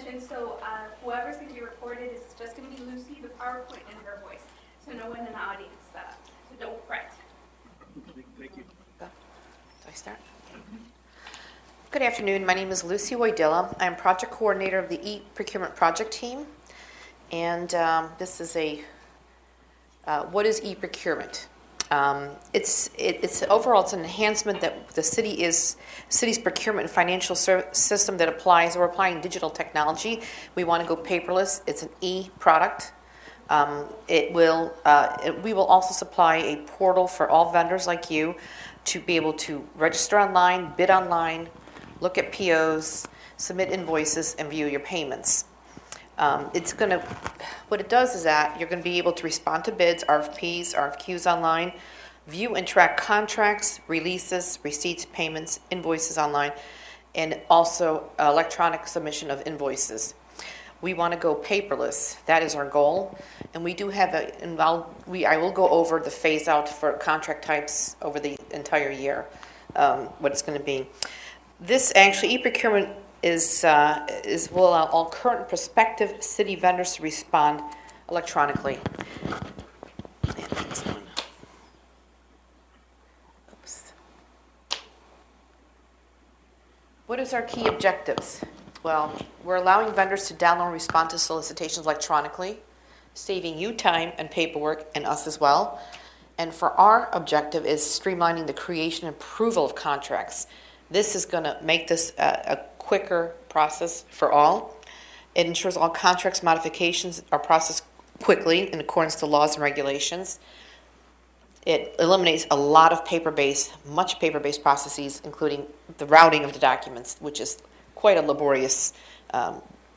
mentioned, so whoever's going to be recorded is just going to be Lucy, the PowerPoint, and her voice. So no one in the audience, so don't fret. Thank you. Do I start? Good afternoon. My name is Lucy Waidilla. I'm project coordinator of the eProcurement project team. And this is what is eProcurement? It's overall it's an enhancement that the city's procurement and financial system that applies. We're applying digital technology. We want to go paperless. It's an e-product. We will also supply a portal for all vendors like you to be able to register online, bid online, look at POs, submit invoices, and view your payments. What it does is that you're going to be able to respond to bids, RFPs, RFQs online, view and track contracts, releases, receipts, payments, invoices online, and also electronic submission of invoices. We want to go paperless. That is our goal. And we do have I will go over the phase out for contract types over the entire year, what it's going to be. This actually, eProcurement will allow all current and prospective city vendors to respond electronically. Oops. What is our key objectives? Well, we're allowing vendors to download and respond to solicitations electronically, saving you time and paperwork, and us as well. And for our objective is streamlining the creation and approval of contracts. This is going to make this a quicker process for all. It ensures all contracts modifications are processed quickly in accordance to laws and regulations. It eliminates a lot of much paper-based processes, including the routing of the documents, which is quite a laborious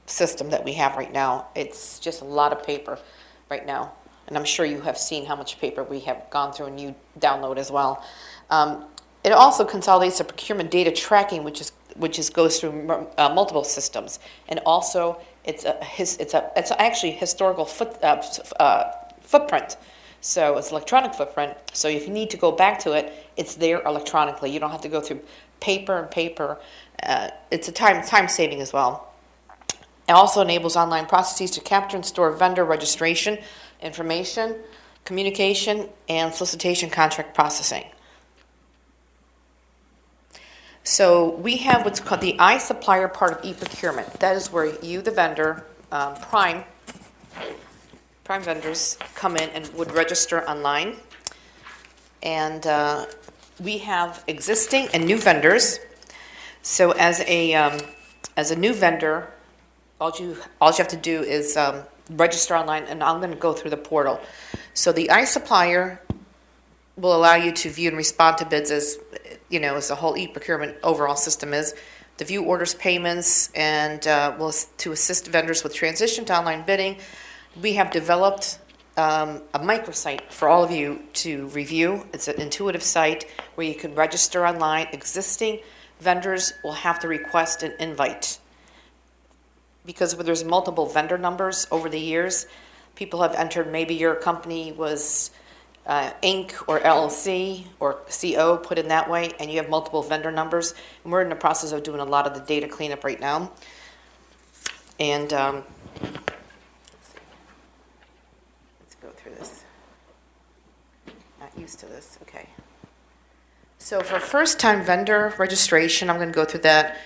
system that we have right now. It's just a lot of paper right now. And I'm sure you have seen how much paper we have gone through and you download as well. It also consolidates the procurement data tracking, which goes through multiple systems, and also it's actually historical footprint. So it's electronic footprint. So if you need to go back to it, it's there electronically. You don't have to go through paper. It's a time saving as well. It also enables online processes to capture and store vendor registration information, communication, and solicitation contract processing. So we have what's called the iSupplier part of eProcurement. That is where you, the vendor, prime vendors, come in and would register online. And we have existing and new vendors. So as a new vendor, all you have to do is register online, and I'm going to go through the portal. So the iSupplier will allow you to view and respond to bids as the whole eProcurement overall system is, to view orders, payments, and to assist vendors with transition to online bidding. We have developed a microsite for all of you to review. It's an intuitive site where you can register online. Existing vendors will have to request an invite. Because there's multiple vendor numbers over the years, people have entered, maybe your company was Inc. or LLC or CO, put in that way, and you have multiple vendor numbers. And we're in the process of doing a lot of the data cleanup right now. And let's go through this. Not used to this. Okay. So for first-time vendor registration, I'm going to go through that.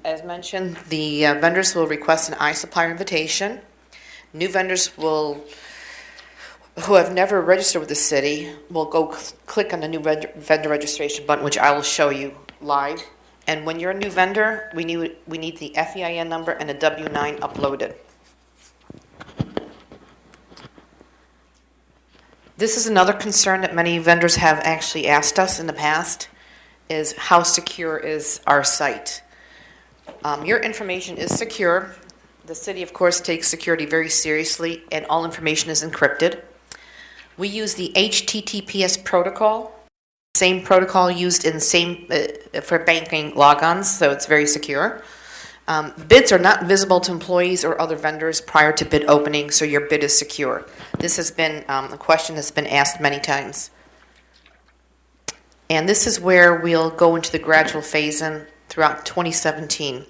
As mentioned, the vendors will request an iSupplier invitation. New vendors who have never registered with the city will go click on the new vendor registration button, which I will show you live. And when you're a new vendor, we need the FEIN number and a W-9 uploaded. This is another concern that many vendors have actually asked us in the past, is how secure is our site? Your information is secure. The city, of course, takes security very seriously, and all information is encrypted. We use the HTTPS protocol, same protocol used for banking logons, so it's very secure. Bids are not visible to employees or other vendors prior to bid opening, so your bid is secure. This has been a question that's been asked many times. And this is where we'll go into the gradual phase-in throughout 2017.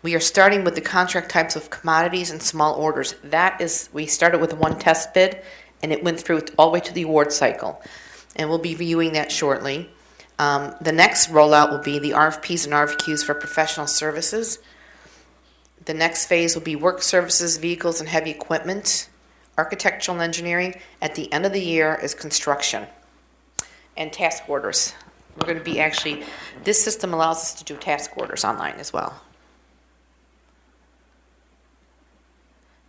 We are starting with the contract types of commodities and small orders. We started with one test bid, and it went through all the way to the award cycle. And we'll be viewing that shortly. The next rollout will be the RFPs and RFQs for professional services. The next phase will be work services, vehicles, and heavy equipment, architectural and engineering. At the end of the year is construction and task orders. We're going to be this system allows us to do task orders online as well.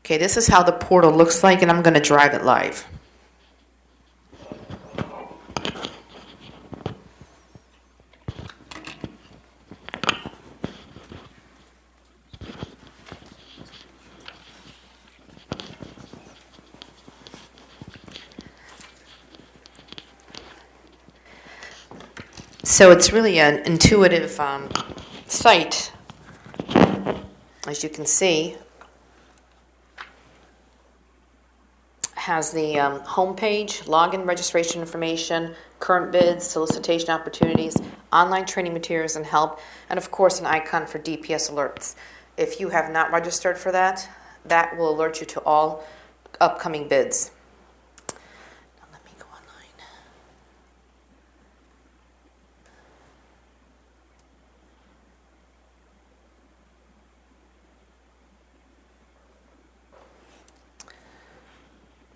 Okay, this is how the portal looks like, and I'm going to drive it live. So it's really an intuitive site, as you can see. Has the home page, login registration information, current bids, solicitation opportunities, online training materials and help, and of course an icon for DPS alerts. If you have not registered for that, that will alert you to all upcoming bids. Now let me go online.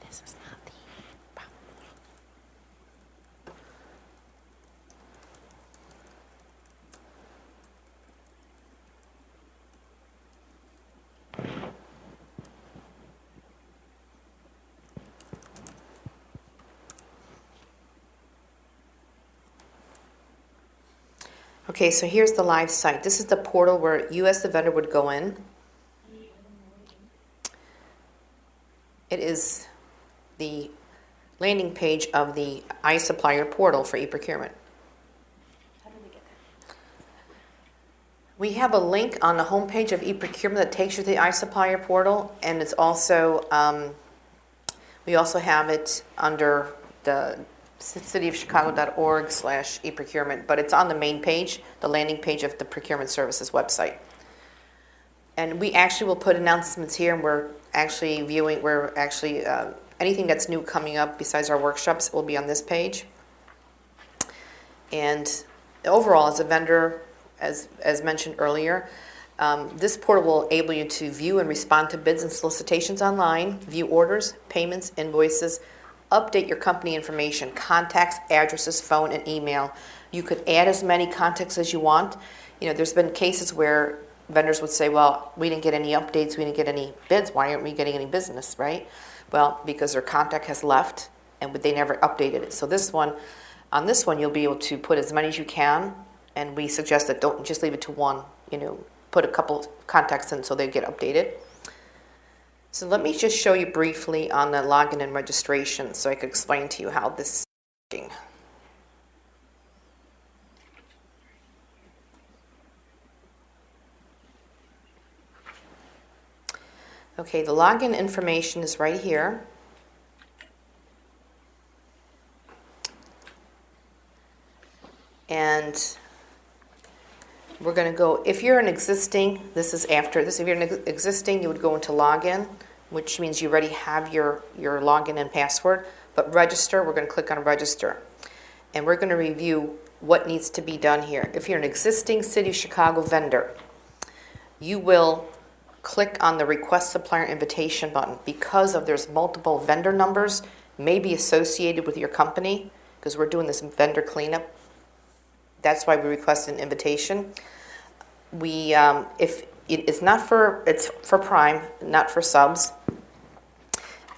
This is not the problem. Okay, so here's the live site. This is the portal where you as the vendor would go in. It is the landing page of the iSupplier portal for eProcurement. How did we get there? We have a link on the homepage of eProcurement that takes you to the iSupplier portal, and it's also we also have it under the cityofchicago.org/eProcurement, but it's on the main page, the landing page of the Procurement Services website. And we actually will put announcements here, and we're actually anything that's new coming up besides our workshops will be on this page. And overall, as a vendor, as mentioned earlier, this portal will enable you to view and respond to bids and solicitations online, view orders, payments, invoices, update your company information, contacts, addresses, phone, and email. You could add as many contacts as you want. You know, there's been cases where vendors would say, well, we didn't get any updates, we didn't get any bids, why aren't we getting any business, right? Well, because their contact has left and they never updated it. So on this one, you'll be able to put as many as you can, and we suggest that don't just leave it to one, put a couple contacts in so they get updated. So let me just show you briefly on the login and registration so I could explain to you how this is working. Okay, the login information is right here. And we're going to go, if you're an existing, this is after this, if you're an existing, you would go into login, which means you already have your login and password. But register, we're going to click on register. And we're going to review what needs to be done here. If you're an existing City of Chicago vendor, you will click on the request supplier invitation button. Because there's multiple vendor numbers may be associated with your company, because we're doing this vendor cleanup. That's why we request an invitation. If it's for Prime, not for subs.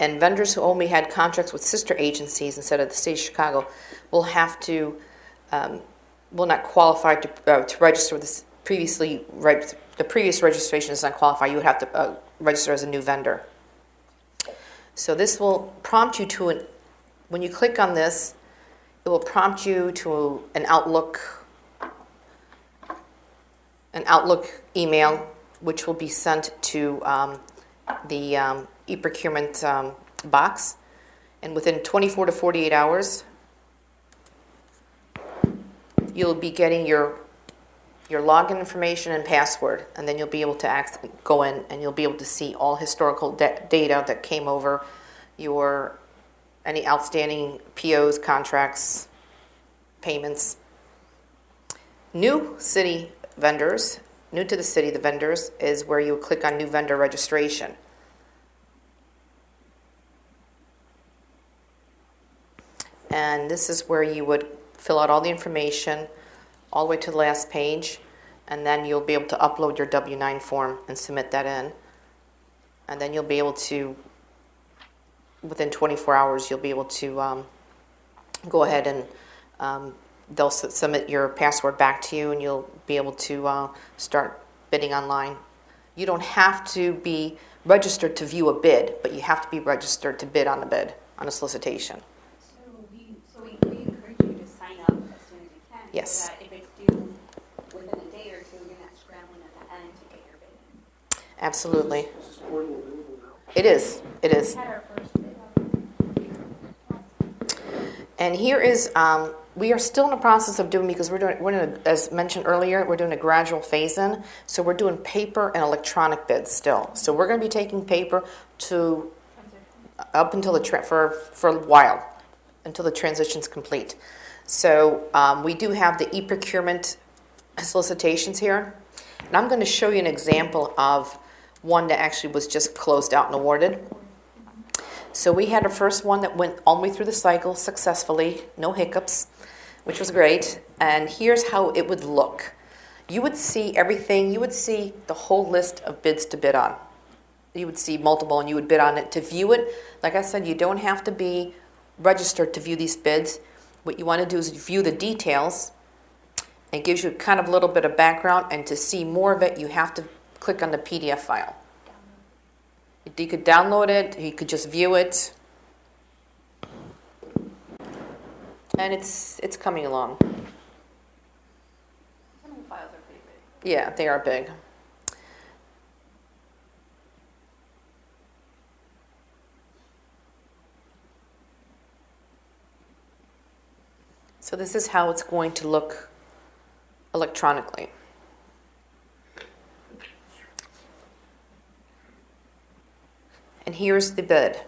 And vendors who only had contracts with sister agencies instead of the State of Chicago will have to will not qualify to register with this previously. The previous registration does not qualify. You would have to register as a new vendor. So this will prompt you to when you click on this, it will prompt you to an Outlook email, which will be sent to the eProcurement box, and within 24 to 48 hours, you'll be getting your your login information and password, and then you'll be able to go in and you'll be able to see all historical data that came over your any outstanding POs, contracts, payments. New city vendors, new to the city, the vendors, is where you click on new vendor registration. And this is where you would fill out all the information all the way to the last page, and then you'll be able to upload your W-9 form and submit that in. And then you'll be able to, within 24 hours, you'll be able to go ahead and they'll submit your password back to you, and you'll be able to start bidding online. You don't have to be registered to view a bid, but you have to be registered to bid on a bid, on a solicitation. So we encourage you to sign up as soon as you can. Yes. So that if it's due within a day or two, you're not scrambling at the end to get your bid in. Absolutely. Is this portal available now? It is. It is. We had our first bid up. And here is, we are still in the process of doing, because as mentioned earlier, we're doing a gradual phase-in. So we're doing paper and electronic bids still. So we're going to be taking paper to up until for a while, until the transition's complete. So we do have the eProcurement solicitations here. And I'm going to show you an example of one that actually was just closed out and awarded. So we had a first one that went all the way through the cycle successfully, no hiccups, which was great. And here's how it would look. You would see everything. You would see the whole list of bids to bid on. You would see multiple, and you would bid on it. To view it, like I said, you don't have to be registered to view these bids. What you want to do is view the details. It gives you kind of a little bit of background, and to see more of it, you have to click on the PDF file. You could download it, you could just view it. And it's coming along. Some of the files are pretty big. Yeah, they are big. So this is how it's going to look electronically. And here's the bid.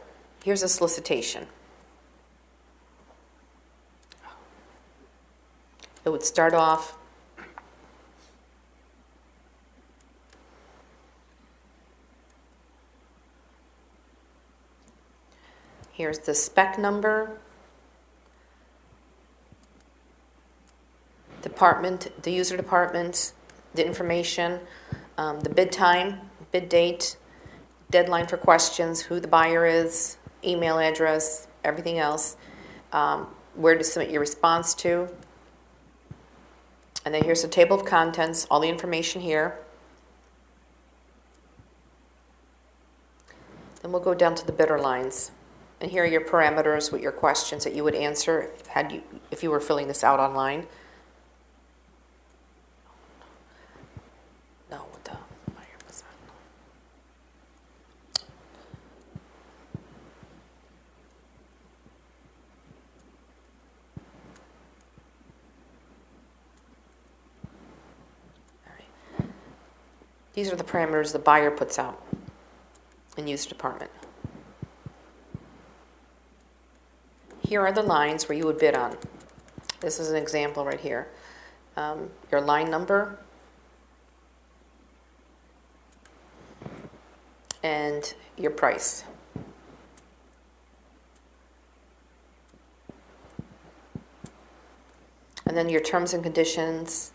Here's a solicitation. It would start off here's the spec number, department, the user department, the information, the bid time, bid date, deadline for questions, who the buyer is, email address, everything else, where to submit your response to. And then here's the table of contents, all the information here. Then we'll go down to the bidder lines. And here are your parameters with your questions that you would answer if you were filling this out online. No, what the buyer was on. All right. These are the parameters the buyer puts out in user department. Here are the lines where you would bid on. This is an example right here. Your line number and your price. And then your terms and conditions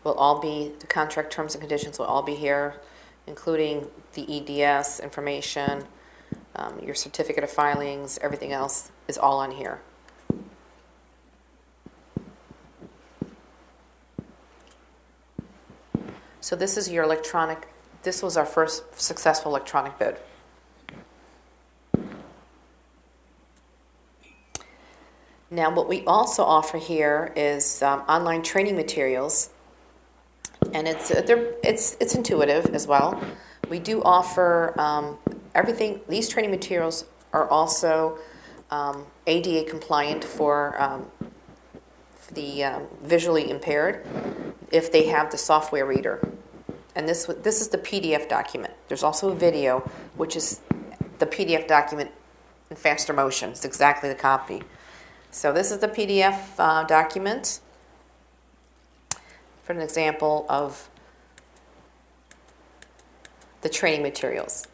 will all be, the contract terms and conditions will all be here, including the EDS information, your certificate of filings, everything else is all on here. So this is your electronic, this was our first successful electronic bid. Now what we also offer here is online training materials, and it's intuitive as well. We do offer everything. These training materials are also ADA compliant for the visually impaired. if they have the software reader. And this is the PDF document. There's also a video, which is the PDF document in faster motion. It's exactly the copy. So this is the PDF document for an example of the training materials.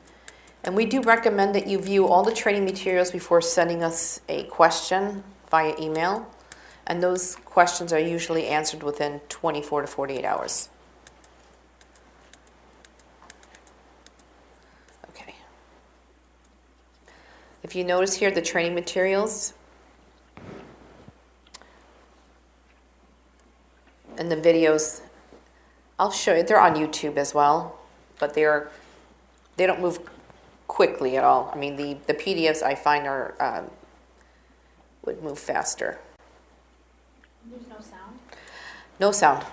And we do recommend that you view all the training materials before sending us a question via email. And those questions are usually answered within 24 to 48 hours. Okay. If you notice here the training materials and the videos, I'll show you. They're on YouTube as well, but they don't move quickly at all. I mean, the PDFs I find are would move faster. There's no sound? No sound.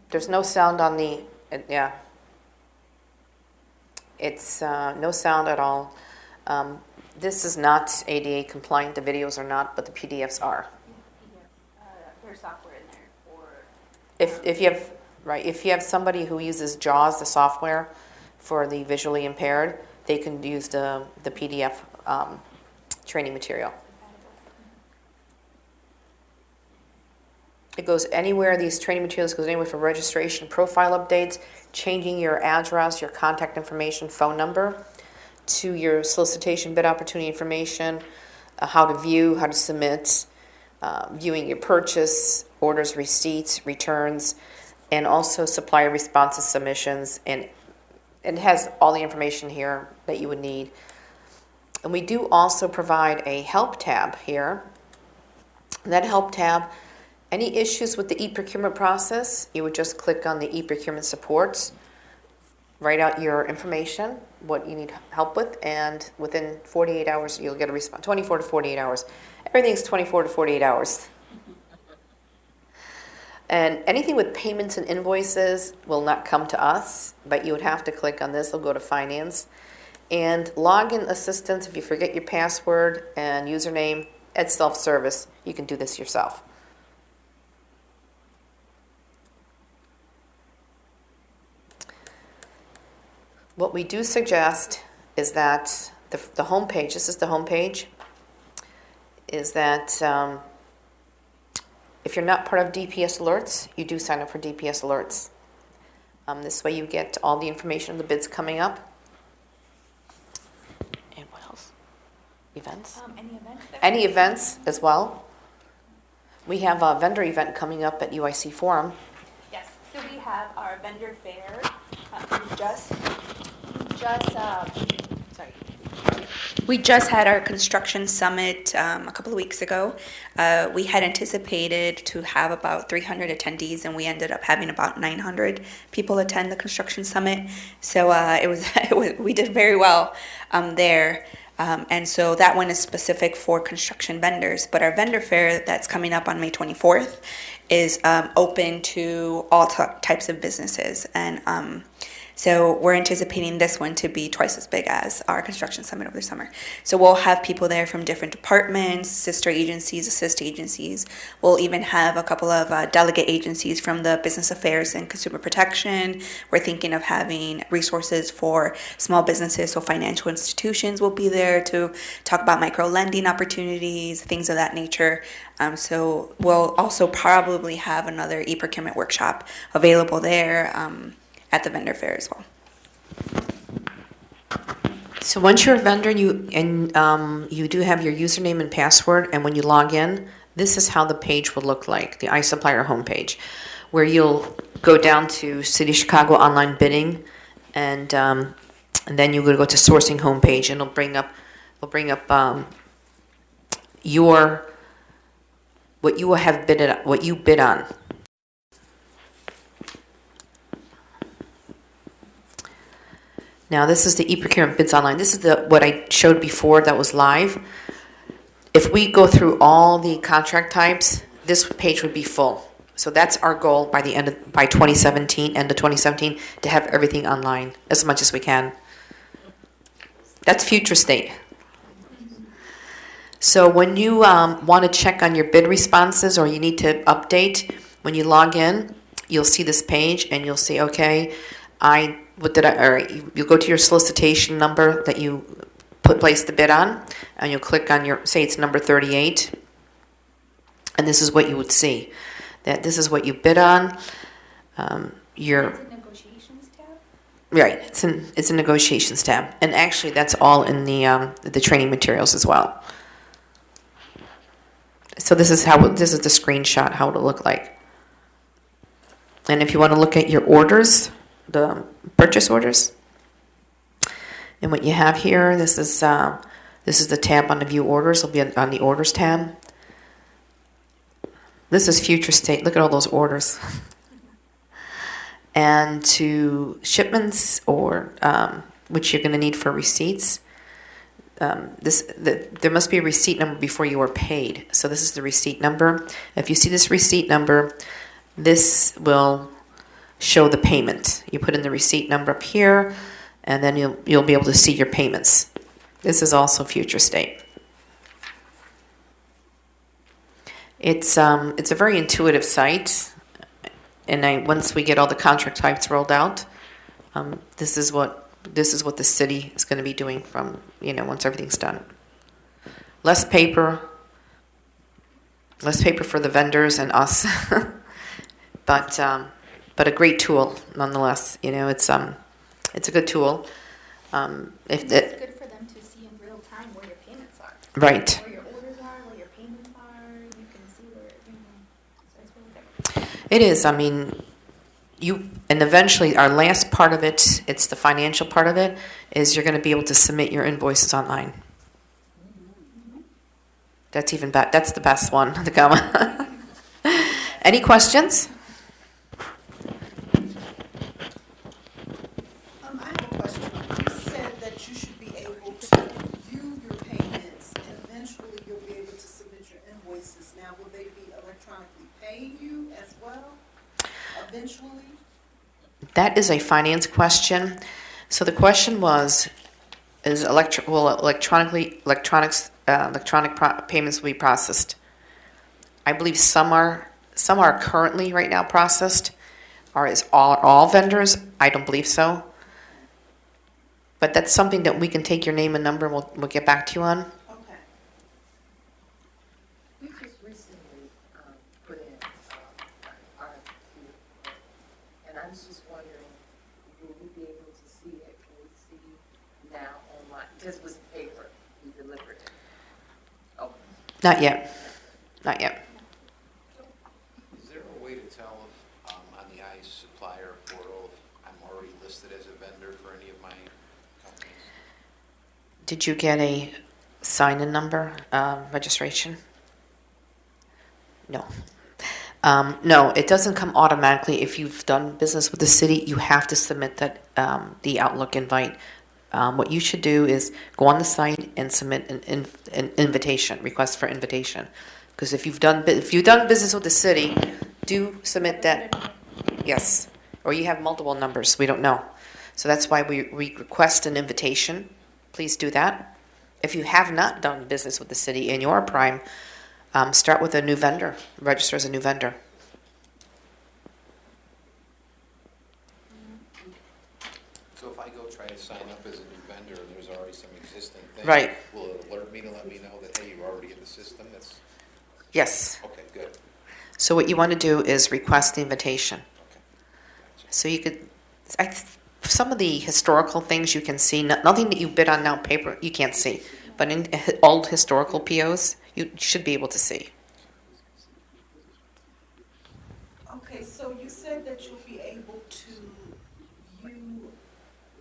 There's no sound on the, yeah. It's no sound at all. This is not ADA compliant. The videos are not, but the PDFs are. There's software in there for... If you have, right, if you have somebody who uses JAWS, the software for the visually impaired, they can use the PDF training material. It goes anywhere. These training materials goes anywhere from registration, profile updates, changing your address, your contact information, phone number, to your solicitation bid opportunity information, how to view, how to submit, viewing your purchase, orders, receipts, returns, and also supplier responses, submissions, and it has all the information here that you would need. And we do also provide a help tab here. That help tab, any issues with the eProcurement process, you would just click on the eProcurement supports, write out your information, what you need help with, and within 48 hours you'll get a response. 24 to 48 hours. Everything's 24 to 48 hours. And anything with payments and invoices will not come to us, but you would have to click on this. It'll go to finance. And login assistance, if you forget your password and username, it's self-service. You can do this yourself. What we do suggest is that the home page, this is the home page, is that if you're not part of DPS alerts, you do sign up for DPS alerts. This way you get all the information of the bids coming up. And what else? Events? Any events there? Any events as well. We have a vendor event coming up at UIC Forum. Yes, so we have our vendor fair. We just had our construction summit a couple of weeks ago. We had anticipated to have about 300 attendees, and we ended up having about 900 people attend the construction summit. So we did very well there. And so that one is specific for construction vendors. But our vendor fair that's coming up on May 24th is open to all types of businesses. And so we're anticipating this one to be twice as big as our construction summit over the summer. So we'll have people there from different departments, sister agencies, assist agencies. We'll even have a couple of delegate agencies from the business affairs and consumer protection. We're thinking of having resources for small businesses, so financial institutions will be there to talk about micro lending opportunities, things of that nature. So we'll also probably have another eProcurement workshop available there at the vendor fair as well. So once you're a vendor, you do have your username and password, and when you log in, this is how the page will look like, the iSupplier homepage, where you'll go down to City of Chicago online bidding, and then you're going to go to sourcing homepage, and it'll bring up what you will have bidded, what you bid on. Now this is the eProcurement bids online. This is what I showed before that was live. If we go through all the contract types, this page would be full. So that's our goal by end of 2017, to have everything online as much as we can. That's future state. So when you want to check on your bid responses or you need to update, when you log in, you'll see this page and you'll see, okay, you'll go to your solicitation number that you place the bid on, and you'll click on say it's number 38, and this is what you would see. That this is what you bid on. Your It's a negotiations tab. Right, it's a negotiations tab, and actually that's all in the training materials as well. So this is the screenshot how it'll look like. And if you want to look at your orders, the purchase orders, and what you have here, this is the tab on the view orders. It'll be on the orders tab. This is future state. Look at all those orders. And to shipments or which you're going to need for receipts. There must be a receipt number before you are paid. So this is the receipt number. If you see this receipt number, this will show the payment. You put in the receipt number up here, and then you'll be able to see your payments. This is also future state. It's a very intuitive site, and once we get all the contract types rolled out, this is what the city is going to be doing from once everything's done. Less paper for the vendors and us, but a great tool nonetheless. It's a good tool. It's good for them to see in real time where your payments are. Right. Where your orders are, where your payments are. You can see where, so it's really good. It is. I mean, and eventually our last part of it, it's the financial part of it, is you're going to be able to submit your invoices online. That's even better. That's the best one to come. Any questions? I have a question. You said that you should be able to view your payments, and eventually you'll be able to submit your invoices. Now, will they be electronically paying you as well, eventually? That is a finance question. So the question was, will electronic payments will be processed? I believe some are currently right now processed. Is all vendors? I don't believe so. But that's something that we can take your name and number and we'll get back to you on. Okay. We just recently put in RFQ, and I was just wondering, will we be able to see it? Can we see now online? Because it was paper, we delivered it. Oh. Not yet. Not yet. Is there a way to tell if, on the iSupplier portal, if I'm already listed as a vendor for any of my companies? Did you get a sign-in number, registration? No. No, it doesn't come automatically. If you've done business with the city, you have to submit that the Outlook invite. What you should do is go on the site and submit an invitation, request for invitation. Because if you've done business with the city, do submit that. Yes, or you have multiple numbers. We don't know, so that's why we request an invitation. Please do that. If you have not done business with the city and you're a prime, start with a new vendor. Register as a new vendor. So if I go try to sign up as a new vendor and there's already some existing thing, Right. will it alert me to let me know that, hey, you're already in the system? Yes. Okay, good. So what you want to do is request the invitation. Okay. Gotcha. So you could, some of the historical things you can see, nothing that you bid on now paper, you can't see. But in old historical POs, you should be able to see. Okay, so you said that you'll be able to view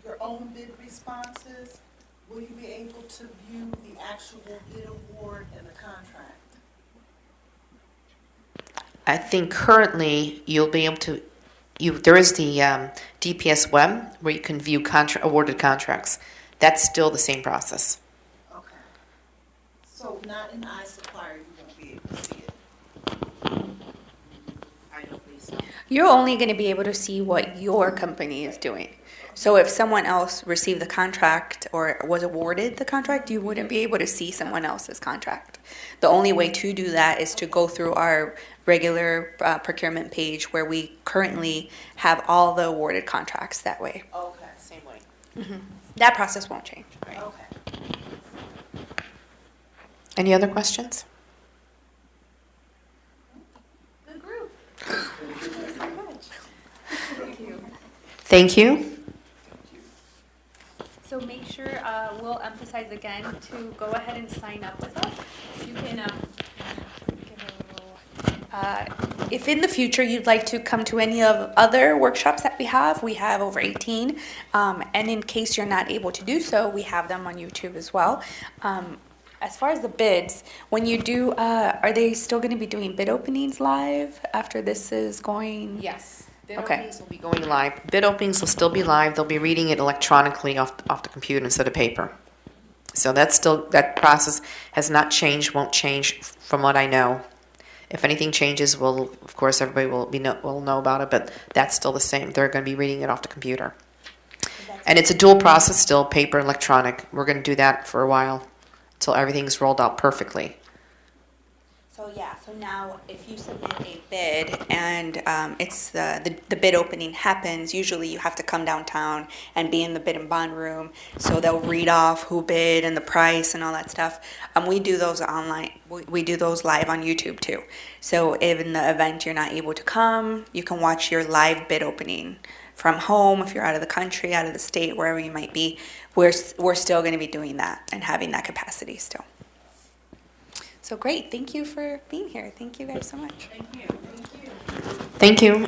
your own bid responses. Will you be able to view the actual bid award and the contract? I think currently you'll be able to, there is the DPS web where you can view awarded contracts. That's still the same process. Okay. So not in iSupplier, you won't be able to see it? I don't believe so. You're only going to be able to see what your company is doing. So if someone else received the contract or was awarded the contract, you wouldn't be able to see someone else's contract. The only way to do that is to go through our regular procurement page where we currently have all the awarded contracts that way. Okay, Same way. That process won't change. okay. Any other questions? Good group. Thank you. So make sure, we'll emphasize again to go ahead and sign up with us. You can, give a little, If in the future you'd like to come to any of other workshops that we have over 18. And in case you're not able to do so, we have them on YouTube as well. As far as the bids, when you do, are they still going to be doing bid openings live after this is going? Yes. Bid Okay. openings will be going live. Bid openings will still be live. They'll be reading it electronically off the computer instead of paper. So that process has not changed, won't change from what I know. If anything changes, of course, everybody will know about it, but that's still the same. They're going to be reading it off the computer. And it's a dual process still, paper and electronic. We're going to do that for a while until everything's rolled out perfectly. So now if you submit a bid and it's the bid opening happens, usually you have to come downtown and be in the bid and bond room. So they'll read off who bid and the price and all that stuff. We do those online. We do those live on YouTube too. So if in the event you're not able to come, you can watch your live bid opening from home. If you're out of the country, out of the state, wherever you might be, we're still going to be doing that and having that capacity still. So great. Thank you for being here. Thank you guys so much. Thank you. Thank you.